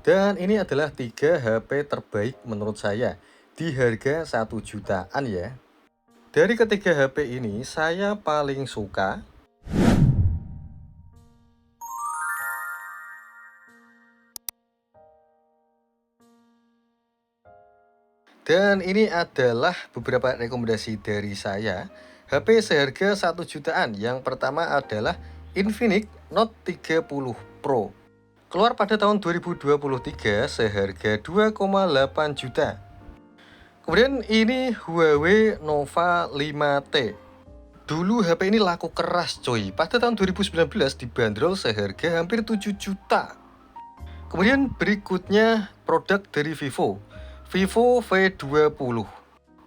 Dan ini adalah 3 HP terbaik menurut saya di harga 1 jutaan ya. Dari ketiga HP ini saya paling suka. Dan ini adalah beberapa rekomendasi dari saya. HP seharga 1 jutaan. Yang pertama adalah Infinix Note 30 Pro. Keluar pada tahun 2023 seharga 2,8 juta. Kemudian ini Huawei Nova 5T. Dulu HP ini laku keras coy. Pada tahun 2019 dibanderol seharga hampir 7 juta. Kemudian berikutnya produk dari Vivo V20.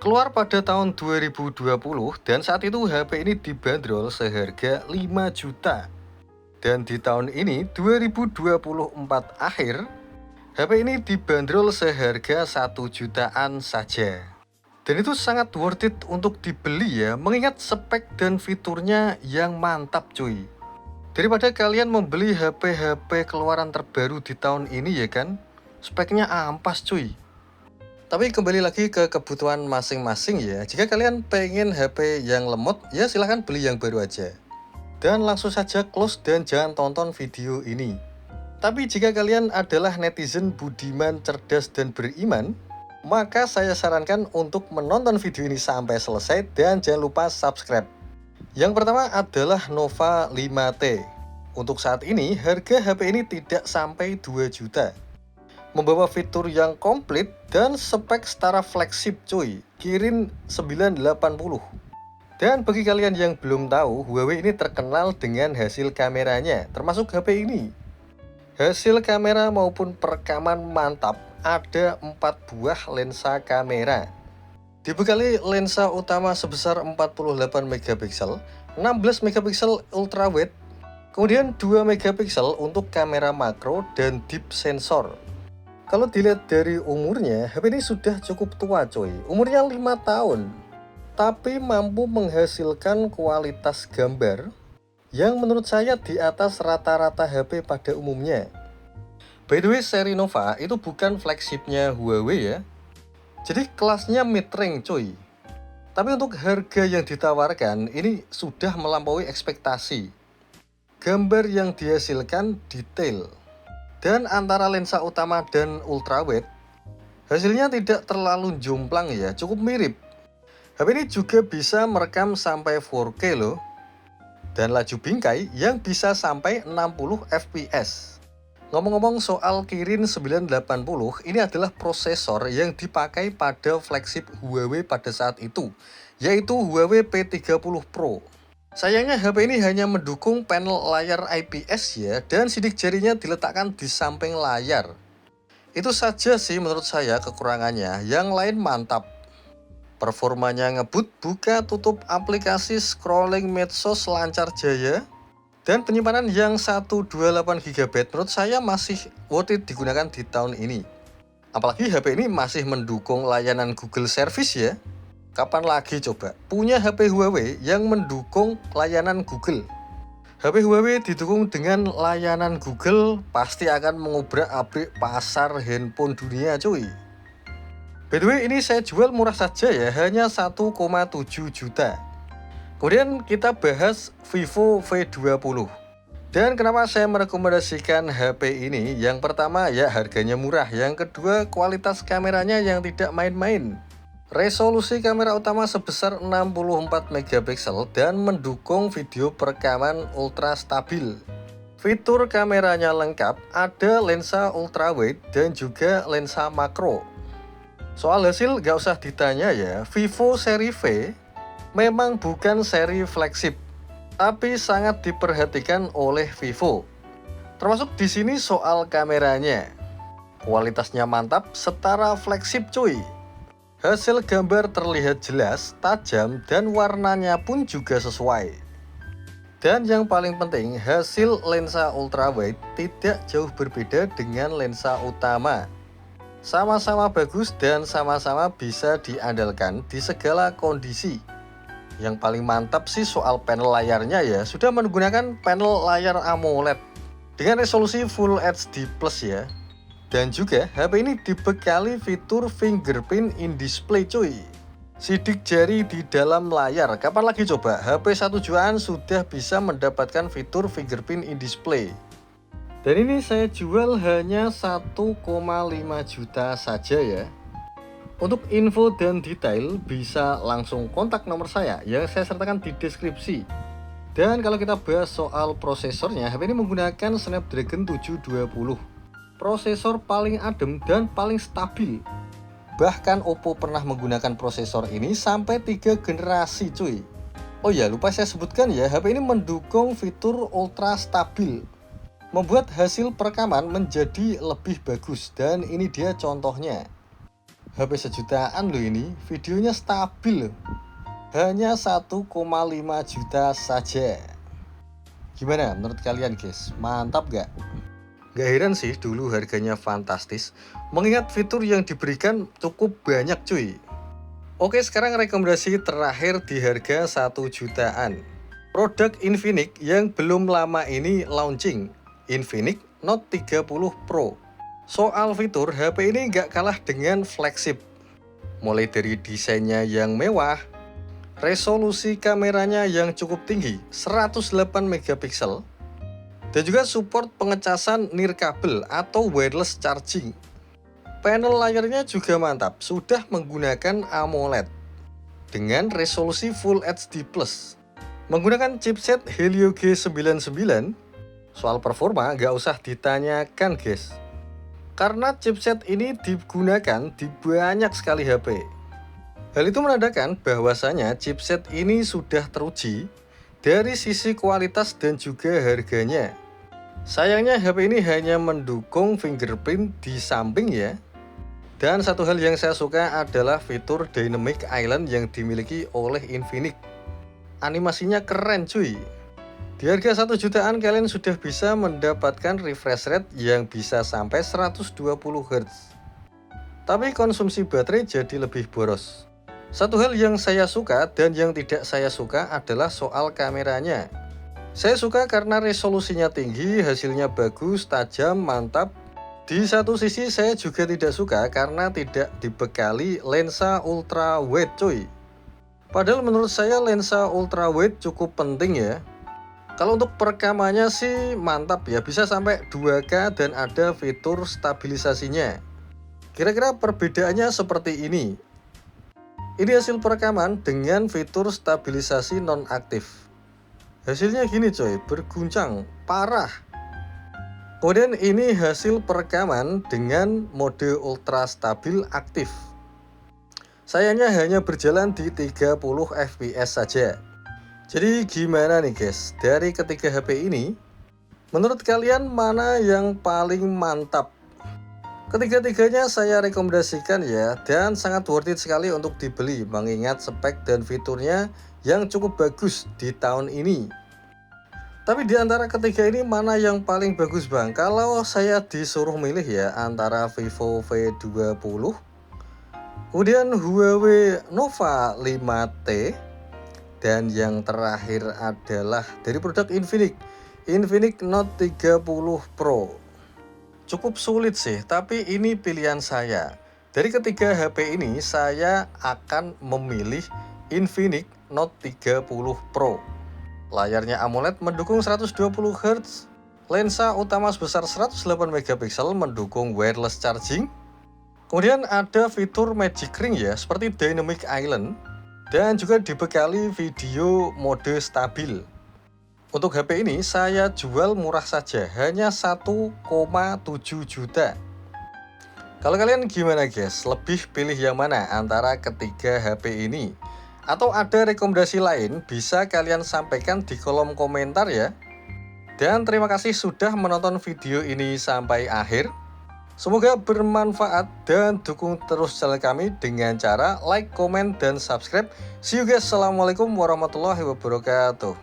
Keluar pada tahun 2020 dan saat itu HP ini dibanderol seharga 5 juta. Dan di tahun ini 2024 akhir, HP ini dibanderol seharga 1 jutaan saja. Dan itu sangat worth it untuk dibeli ya, mengingat spek dan fiturnya yang mantap cuy. Daripada kalian membeli HP-HP keluaran terbaru di tahun ini ya kan, speknya ampas cuy. Tapi kembali lagi ke kebutuhan masing-masing ya. Jika kalian pengen HP yang lemot, ya silahkan beli yang baru aja. Dan langsung saja close dan jangan tonton video ini. Tapi jika kalian adalah netizen budiman, cerdas, dan beriman, maka saya sarankan untuk menonton video ini sampai selesai dan jangan lupa subscribe. Yang pertama adalah Nova 5T. Untuk saat ini, harga HP ini tidak sampai 2 juta. Membawa fitur yang komplit dan spek setara flagship cuy, Kirin 980. Dan bagi kalian yang belum tahu, Huawei ini terkenal dengan hasil kameranya, termasuk HP ini. Hasil kamera maupun perekaman mantap, ada 4 buah lensa kamera. Dibekali lensa utama sebesar 48 megapiksel, 16 megapiksel ultrawide, kemudian 2 megapiksel untuk kamera makro dan deep sensor. Kalau dilihat dari umurnya, HP ini sudah cukup tua coy, umurnya 5 tahun. Tapi mampu menghasilkan kualitas gambar yang menurut saya di atas rata-rata HP pada umumnya. By the way, seri Nova itu bukan flagshipnya Huawei ya. Jadi kelasnya mid-range coy. Tapi untuk harga yang ditawarkan ini sudah melampaui ekspektasi. Gambar yang dihasilkan detail. Dan antara lensa utama dan ultrawide, hasilnya tidak terlalu jomplang ya, cukup mirip. HP ini juga bisa merekam sampai 4K loh. Dan laju bingkai yang bisa sampai 60 fps. Ngomong-ngomong soal Kirin 980, ini adalah prosesor yang dipakai pada flagship Huawei pada saat itu, yaitu Huawei P30 Pro. Sayangnya HP ini hanya mendukung panel layar IPS ya, dan sidik jarinya diletakkan di samping layar. Itu saja sih menurut saya kekurangannya, yang lain mantap. Performanya ngebut, buka tutup aplikasi, scrolling medsos lancar jaya. Dan penyimpanan yang 128 GB menurut saya masih worth it digunakan di tahun ini. Apalagi HP ini masih mendukung layanan Google Service ya. Kapan lagi coba punya HP Huawei yang mendukung layanan Google? HP Huawei didukung dengan layanan Google pasti akan mengubrak-abrik pasar handphone dunia cuy. By the way, ini saya jual murah saja ya, hanya 1,7 juta. Kemudian kita bahas Vivo V20. Dan kenapa saya merekomendasikan HP ini? Yang pertama ya harganya murah, yang kedua kualitas kameranya yang tidak main-main. Resolusi kamera utama sebesar 64 megapiksel dan mendukung video perekaman ultra stabil. Fitur kameranya lengkap, ada lensa ultrawide dan juga lensa makro. Soal hasil gak usah ditanya ya, Vivo seri V memang bukan seri flagship, tapi sangat diperhatikan oleh Vivo. Termasuk di sini soal kameranya. Kualitasnya mantap, setara flagship cuy. Hasil gambar terlihat jelas, tajam, dan warnanya pun juga sesuai. Dan yang paling penting, hasil lensa ultrawide tidak jauh berbeda dengan lensa utama. Sama-sama bagus dan sama-sama bisa diandalkan di segala kondisi. Yang paling mantap sih soal panel layarnya ya, sudah menggunakan panel layar AMOLED dengan resolusi Full HD Plus ya. Dan juga HP ini dibekali fitur fingerprint in display cuy. Sidik jari di dalam layar. Kapan lagi coba HP 1 jutaan sudah bisa mendapatkan fitur fingerprint in display. Dan ini saya jual hanya 1,5 juta saja ya. Untuk info dan detail bisa langsung kontak nomor saya yang saya sertakan di deskripsi. Dan kalau kita bahas soal prosesornya, HP ini menggunakan Snapdragon 720. Prosesor paling adem dan paling stabil. Bahkan Oppo pernah menggunakan prosesor ini sampai 3 generasi cuy. Oh ya, lupa saya sebutkan ya, HP ini mendukung fitur ultra stabil, membuat hasil perekaman menjadi lebih bagus. Dan ini dia contohnya. HP sejutaan loh ini, videonya stabil loh. Hanya 1,5 juta saja. Gimana menurut kalian guys? Mantap gak? Gak heran sih dulu harganya fantastis, mengingat fitur yang diberikan cukup banyak cuy. Oke, sekarang rekomendasi terakhir di harga 1 jutaan. Produk Infinix yang belum lama ini launching, Infinix Note 30 Pro. Soal fitur, HP ini gak kalah dengan flagship. Mulai dari desainnya yang mewah, resolusi kameranya yang cukup tinggi 108 megapiksel, dan juga support pengecasan nirkabel atau wireless charging. Panel layarnya juga mantap, sudah menggunakan AMOLED dengan resolusi Full HD+. Menggunakan chipset Helio G99. Soal performa gak usah ditanyakan guys, karena chipset ini digunakan di banyak sekali HP. Hal itu menandakan bahwasanya chipset ini sudah teruji dari sisi kualitas dan juga harganya. Sayangnya HP ini hanya mendukung fingerprint di samping ya. Dan satu hal yang saya suka adalah fitur Dynamic Island yang dimiliki oleh Infinix. Animasinya keren cuy. Di harga 1 jutaan kalian sudah bisa mendapatkan refresh rate yang bisa sampai 120 Hz. Tapi konsumsi baterai jadi lebih boros. Satu hal yang saya suka dan yang tidak saya suka adalah soal kameranya. Saya suka karena resolusinya tinggi, hasilnya bagus, tajam, mantap. Di satu sisi saya juga tidak suka karena tidak dibekali lensa ultra wide cuy. Padahal menurut saya lensa ultra wide cukup penting ya. Kalau untuk perekamannya sih mantap ya, bisa sampai 2K dan ada fitur stabilisasinya. Kira-kira perbedaannya seperti ini. Ini hasil perekaman dengan fitur stabilisasi nonaktif. Hasilnya gini coy, berguncang, parah. Kemudian ini hasil perekaman dengan mode ultra stabil aktif. Sayangnya hanya berjalan di 30 fps saja. Jadi gimana nih guys, dari ketiga HP ini, menurut kalian mana yang paling mantap? Ketiga-tiganya saya rekomendasikan ya, dan sangat worth it sekali untuk dibeli, mengingat spek dan fiturnya yang cukup bagus di tahun ini. Tapi di antara ketiga ini mana yang paling bagus bang? Kalau saya disuruh milih ya, antara Vivo V20, kemudian Huawei Nova 5T, dan yang terakhir adalah dari produk Infinix, Infinix Note 30 Pro. Cukup sulit sih, tapi ini pilihan saya. Dari ketiga HP ini, saya akan memilih Infinix Note 30 Pro. Layarnya AMOLED mendukung 120 Hz. Lensa utama sebesar 108 megapiksel mendukung wireless charging. Kemudian ada fitur Magic Ring ya, seperti Dynamic Island. Dan juga dibekali video mode stabil. Untuk HP ini saya jual murah saja, hanya 1,7 juta. Kalau kalian gimana guys? Lebih pilih yang mana antara ketiga HP ini? Atau ada rekomendasi lain, bisa kalian sampaikan di kolom komentar ya. Dan terima kasih sudah menonton video ini sampai akhir. Semoga bermanfaat dan dukung terus channel kami dengan cara like, komen, dan subscribe. See you guys, assalamualaikum warahmatullahi wabarakatuh.